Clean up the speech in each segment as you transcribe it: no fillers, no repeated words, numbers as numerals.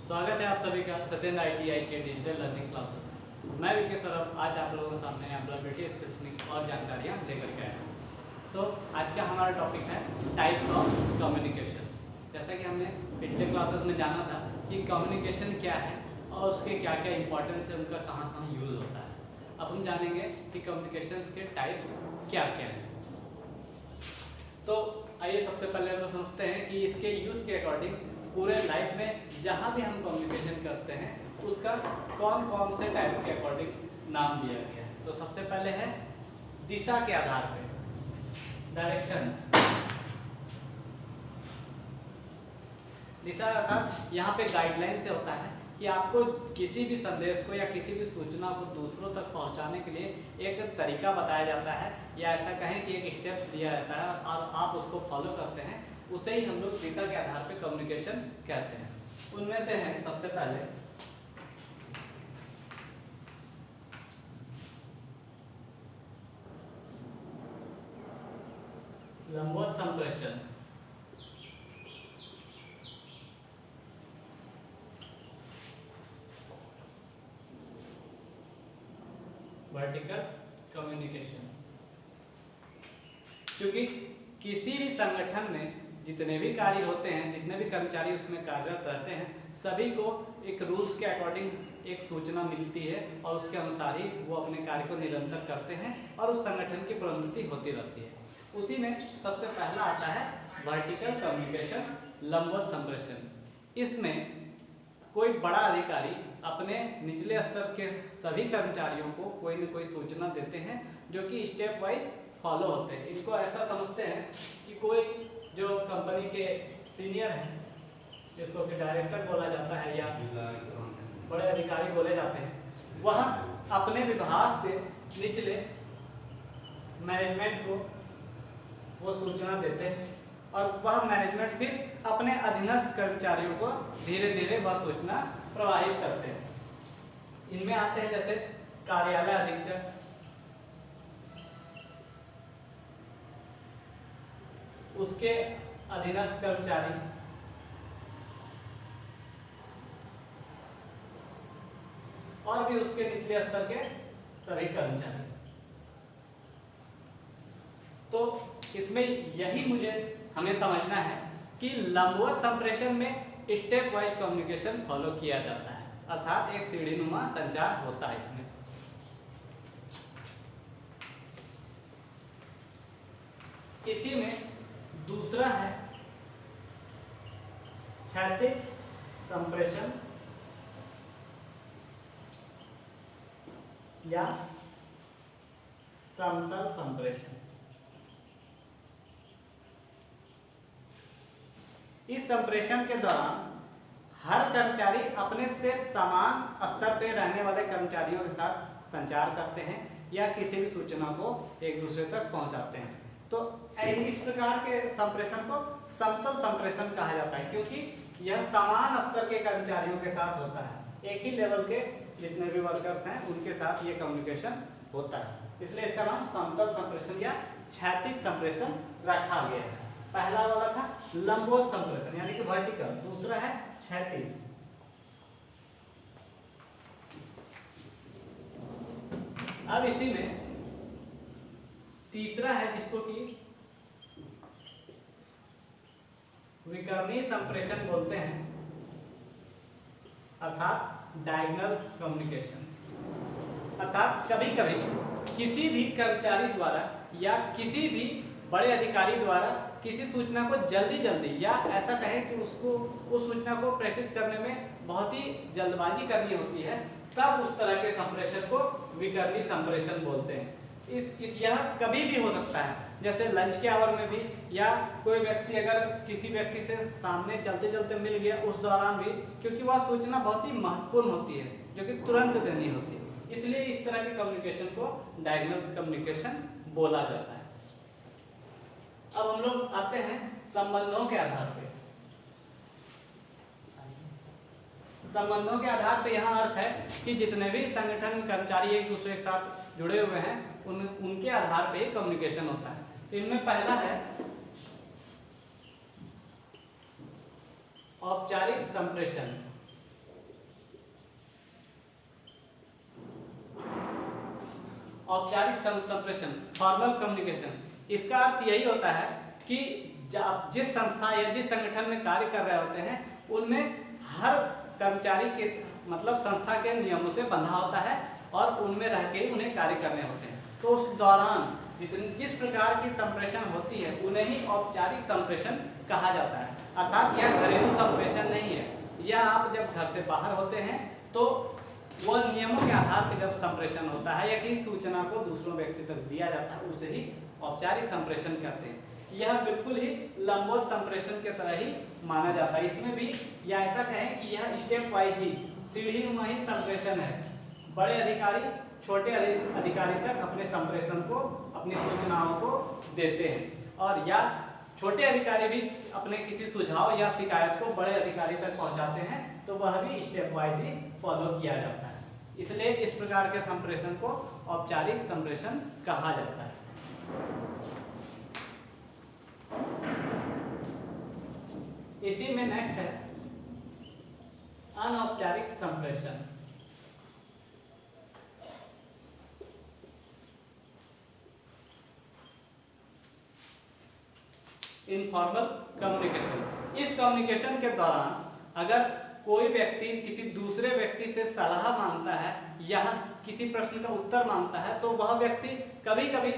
स्वागत है आप सभी का सत्येंद्र ITI के डिजिटल लर्निंग क्लासेस में। मैं विकेश सौरभ आज आप लोगों के सामने एम्प्लॉयबिलिटी स्किल्स की और जानकारियाँ लेकर के आया हूँ। तो आज का हमारा टॉपिक है टाइप्स ऑफ कम्युनिकेशन। जैसा कि हमने पिछले क्लासेस में जाना था कि कम्युनिकेशन क्या है और उसके क्या क्या इंपॉर्टेंस है, उनका कहाँ कहाँ यूज़ होता है। अब हम जानेंगे कि कम्युनिकेशन के टाइप्स क्या क्या हैं। तो आइए सबसे पहले तो समझते हैं कि इसके यूज़ के अकॉर्डिंग पूरे लाइफ में जहाँ भी हम कम्युनिकेशन करते हैं उसका कौन कौन से टाइप के अकॉर्डिंग नाम दिया गया है। तो सबसे पहले है दिशा के आधार पे, डायरेक्शंस। दिशा अर्थात यहाँ पे गाइडलाइन से होता है कि आपको किसी भी संदेश को या किसी भी सूचना को दूसरों तक पहुँचाने के लिए एक तरीका बताया जाता है, या ऐसा कहें कि एक स्टेप्स दिया जाता है और आप उसको फॉलो करते हैं, उसे ही हम लोग दिशा के आधार पे कम्युनिकेशन कहते हैं। उनमें से है सबसे पहले लंबवत संप्रेषण, वर्टिकल कम्युनिकेशन। क्योंकि किसी भी संगठन में जितने भी कार्य होते हैं, जितने भी कर्मचारी उसमें कार्यरत रहते हैं, सभी को एक रूल्स के अकॉर्डिंग एक सूचना मिलती है और उसके अनुसार ही वो अपने कार्य को निरंतर करते हैं और उस संगठन की प्रोन्नति होती रहती है। उसी में सबसे पहला आता है वर्टिकल कम्युनिकेशन, लंबवत संप्रेषण। इसमें कोई बड़ा अधिकारी अपने निचले स्तर के सभी कर्मचारियों को कोई न कोई सूचना देते हैं जो कि स्टेप वाइज फॉलो होते हैं। इनको ऐसा समझते हैं कि कोई जो कंपनी के सीनियर हैं, जिसको कि डायरेक्टर बोला जाता है या बड़े अधिकारी बोले जाते हैं, वह अपने विभाग से निचले मैनेजमेंट को वो सूचना देते हैं और वह मैनेजमेंट फिर अपने अधीनस्थ कर्मचारियों को धीरे धीरे वह सूचना प्रवाहित करते हैं। इनमें आते हैं जैसे कार्यालय अधीक्षक, उसके अधीनस्थ कर्मचारी, और भी उसके निचले स्तर के सभी कर्मचारी। तो इसमें यही मुझे हमें समझना है कि लंबवत संप्रेषण में स्टेप वाइज कम्युनिकेशन फॉलो किया जाता है, अर्थात एक सीढ़ीनुमा संचार होता है इसमें। इसी में दूसरा है क्षैतिज संप्रेषण या समतल संप्रेषण। इस संप्रेषण के दौरान हर कर्मचारी अपने से समान स्तर पर रहने वाले कर्मचारियों के साथ संचार करते हैं या किसी भी सूचना को एक दूसरे तक पहुंचाते हैं। तो इस प्रकार के संप्रेषण को समतल संप्रेषण कहा जाता है, क्योंकि यह समान स्तर के कर्मचारियों के साथ होता है। एक ही लेवल के जितने भी वर्कर्स हैं उनके साथ ये कम्युनिकेशन होता है, इसलिए इसका नाम समतल संप्रेषण या क्षैतिज संप्रेषण रखा गया है। पहला वाला था लंबवत संप्रेषण यानी कि वर्टिकल, दूसरा है क्षैतिज। अब इसी में तीसरा है जिसको कि विकर्णीय संप्रेषण बोलते हैं, अर्थात डायगोनल कम्युनिकेशन। अर्थात कभी कभी किसी भी कर्मचारी द्वारा या किसी भी बड़े अधिकारी द्वारा किसी सूचना को जल्दी या ऐसा कहें कि उसको उस सूचना को प्रेषित करने में बहुत ही जल्दबाजी करनी होती है, तब उस तरह के संप्रेषण को विकर्णीय संप्रेषण बोलते हैं। यह कभी भी हो सकता है, जैसे लंच के आवर में भी, या कोई व्यक्ति अगर किसी व्यक्ति से सामने चलते चलते मिल गया उस दौरान भी, क्योंकि वह सूचना बहुत ही महत्वपूर्ण होती है जो कि तुरंत देनी होती है, इसलिए इस तरह के कम्युनिकेशन को डायगोनल कम्युनिकेशन बोला जाता है। अब हम लोग आते हैं संबंधों के आधार पे। संबंधों के आधार पे यहाँ अर्थ है कि जितने भी संगठन कर्मचारी एक दूसरे के साथ जुड़े हुए हैं उनके आधार पे ही कम्युनिकेशन होता है। तो इनमें पहला है औपचारिक संप्रेषण। औपचारिक संप्रेषण, फॉर्मल कम्युनिकेशन, इसका अर्थ यही होता है कि जिस संस्था या जिस संगठन में कार्य कर रहे होते हैं उनमें हर कर्मचारी के मतलब संस्था के नियमों से बंधा होता है और उनमें रह के उन्हें कार्य करने होते हैं। तो उस दौरान जिस प्रकार की संप्रेषण होती है उन्हें ही औपचारिक संप्रेषण कहा जाता है। अर्थात यह घरेलू संप्रेषण नहीं है, यह आप जब घर से बाहर होते हैं तो वह नियमों के आधार पर जब संप्रेषण होता है या किसी सूचना को दूसरों व्यक्ति तक दिया जाता है उसे ही औपचारिक संप्रेषण कहते हैं। यह बिल्कुल ही लंबवत संप्रेषण के तरह ही माना जाता है। इसमें भी या ऐसा कहें कि यह स्टेप वाइज ही सीढ़ीनुमा ही संप्रेषण है। बड़े अधिकारी छोटे अधिकारी तक अपने संप्रेषण को, अपनी सूचनाओं को देते हैं और या छोटे अधिकारी भी अपने किसी सुझाव या शिकायत को बड़े अधिकारी तक पहुंचाते हैं तो वह भी स्टेप वाइज ही फॉलो किया जाता है। इसलिए इस प्रकार के संप्रेषण को औपचारिक संप्रेषण कहा जाता है। इसी में नेक्स्ट है अनौपचारिक संप्रेषण। इनफॉर्मल कम्युनिकेशन, इस कम्युनिकेशन के दौरान अगर कोई व्यक्ति किसी दूसरे व्यक्ति से सलाह मांगता है या किसी प्रश्न का उत्तर मांगता है तो वह व्यक्ति कभी कभी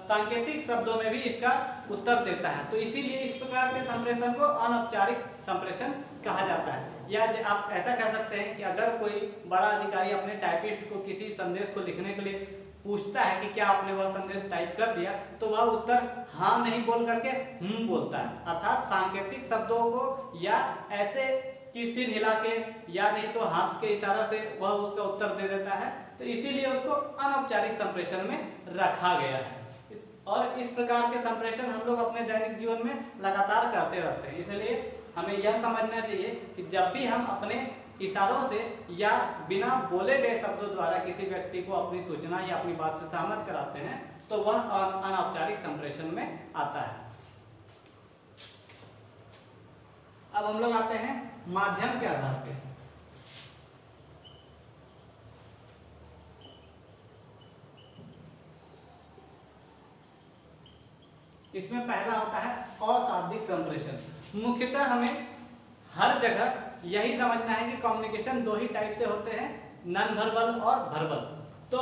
सांकेतिक शब्दों में भी इसका उत्तर देता है। तो इसीलिए इस प्रकार के संप्रेषण को अनौपचारिक संप्रेषण कहा जाता है। या आप ऐसा कह सकते हैं कि अगर कोई बड़ा अधिकारी अपने टाइपिस्ट को किसी संदेश को लिखने के लिए पूछता है कि क्या आपने वह संदेश टाइप कर दिया, तो वह उत्तर हाँ नहीं बोल करके बोलता है। अर्थात सांकेतिक शब्दों को या ऐसे कि सिर हिला के या नहीं तो हाथ के इशारा से वह उसका उत्तर दे देता है। तो इसीलिए उसको अनौपचारिक संप्रेषण में रखा गया है। और इस प्रकार के संप्रेषण हम लोग अपने दैनिक जीवन में लगातार करते रहते हैं। इसलिए हमें यह समझना चाहिए कि जब भी हम अपने इशारों से या बिना बोले गए शब्दों द्वारा किसी व्यक्ति को अपनी सूचना या अपनी बात से सहमत कराते हैं तो वह अनौपचारिक संप्रेषण में आता है। अब हम लोग आते हैं माध्यम के आधार पे। इसमें पहला होता है अशाब्दिक संप्रेषण। मुख्यतः हमें हर जगह यही समझना है कि कम्युनिकेशन दो ही टाइप से होते हैं, नॉन वर्बल और वर्बल। तो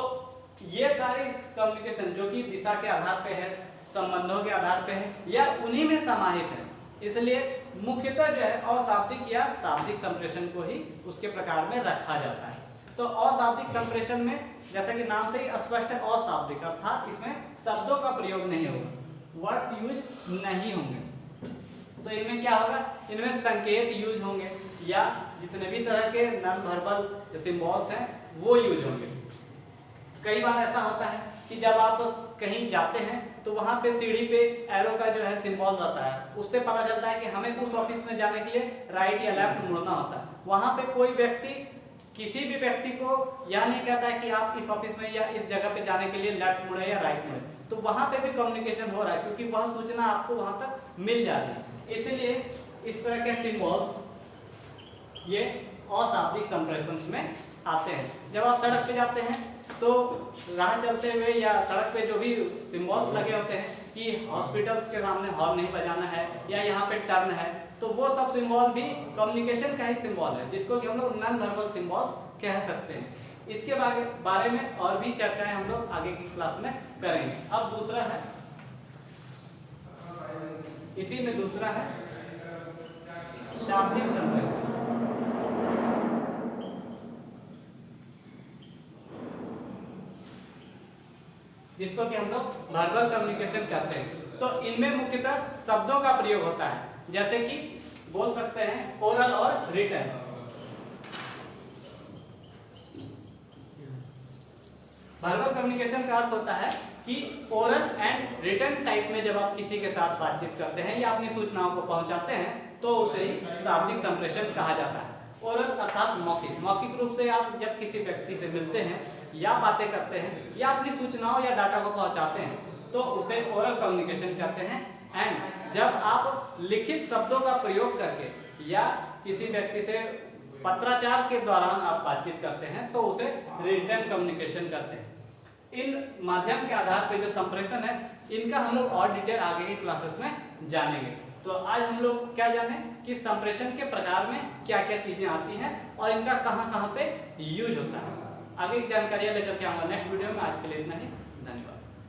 ये सारे कम्युनिकेशन जो कि दिशा के आधार पे है, संबंधों के आधार पे है या उन्हीं में समाहित है, इसलिए मुख्यतः जो है अशाब्दिक या शाब्दिक संप्रेषण को ही उसके प्रकार में रखा जाता है। तो अशाब्दिक संप्रेषण में जैसा कि नाम से ही स्पष्ट है अशाब्दिक, अर्थात इसमें शब्दों का प्रयोग नहीं होगा, वर्ड्स यूज नहीं होंगे। तो इनमें क्या होगा, इनमें संकेत यूज होंगे या जितने भी तरह के नॉन वर्बल सिंबल्स हैं वो यूज होंगे। कई बार ऐसा होता है कि जब आप कहीं जाते हैं तो वहाँ पे सीढ़ी पे एरो का जो है सिंबल रहता है, उससे पता चलता है कि हमें उस ऑफिस में जाने के लिए राइट या लेफ्ट मुड़ना होता है। वहाँ पे कोई व्यक्ति किसी भी व्यक्ति को यह नहीं कहता है कि आप इस ऑफिस में या इस जगह पे जाने के लिए लेफ्ट मुड़े या राइट मुड़े। तो वहाँ पे भी कम्युनिकेशन हो रहा है क्योंकि वह सूचना आपको वहाँ तक मिल जा रही है। इसलिए इस तरह के सिंबल्स ये अशाब्दिक संप्रेषण में आते हैं। जब आप सड़क पे जाते हैं तो राह चलते हुए या सड़क पे जो भी सिंबल्स लगे होते हैं कि हॉस्पिटल्स के सामने हॉर्न नहीं बजाना है या यहाँ पे टर्न है, तो वो सब सिंबल भी कम्युनिकेशन का ही सिंबल है, जिसको कि हम लोग नॉन वर्बल सिंबल्स कह सकते हैं। इसके बारे में और भी चर्चाएं हम लोग आगे की क्लास में करेंगे। अब दूसरा है, इसी में दूसरा है शाब्दिक संप्रेषण। जिसको कि हम लोग वर्बल कम्युनिकेशन कहते हैं। तो इनमें मुख्यतः शब्दों का प्रयोग होता है, जैसे कि बोल सकते हैं ओरल और रिटन। वर्बल कम्युनिकेशन का अर्थ होता है कि ओरल एंड रिटन टाइप में जब आप किसी के साथ बातचीत करते हैं या अपनी सूचनाओं को पहुंचाते हैं तो उसे ही शाब्दिक संप्रेषण कहा जाता है। ओरल अर्थात मौखिक रूप से आप जब किसी व्यक्ति से मिलते हैं या बातें करते हैं या अपनी सूचनाओं या डाटा को पहुंचाते हैं तो उसे ओरल कम्युनिकेशन कहते हैं। एंड जब आप लिखित शब्दों का प्रयोग करके या किसी व्यक्ति से पत्राचार के दौरान आप बातचीत करते हैं तो उसे रिटन कम्युनिकेशन कहते हैं। इन माध्यम के आधार पर जो संप्रेषण है इनका हम लोग और डिटेल आगे की क्लासेस में जानेंगे। तो आज हम लोग क्या जाने कि संप्रेषण के प्रकार में क्या क्या चीजें आती हैं और इनका कहाँ कहाँ पे यूज होता है। आगे की जानकारियां लेकर के आऊंगा नेक्स्ट वीडियो में। आज के लिए इतना ही, धन्यवाद।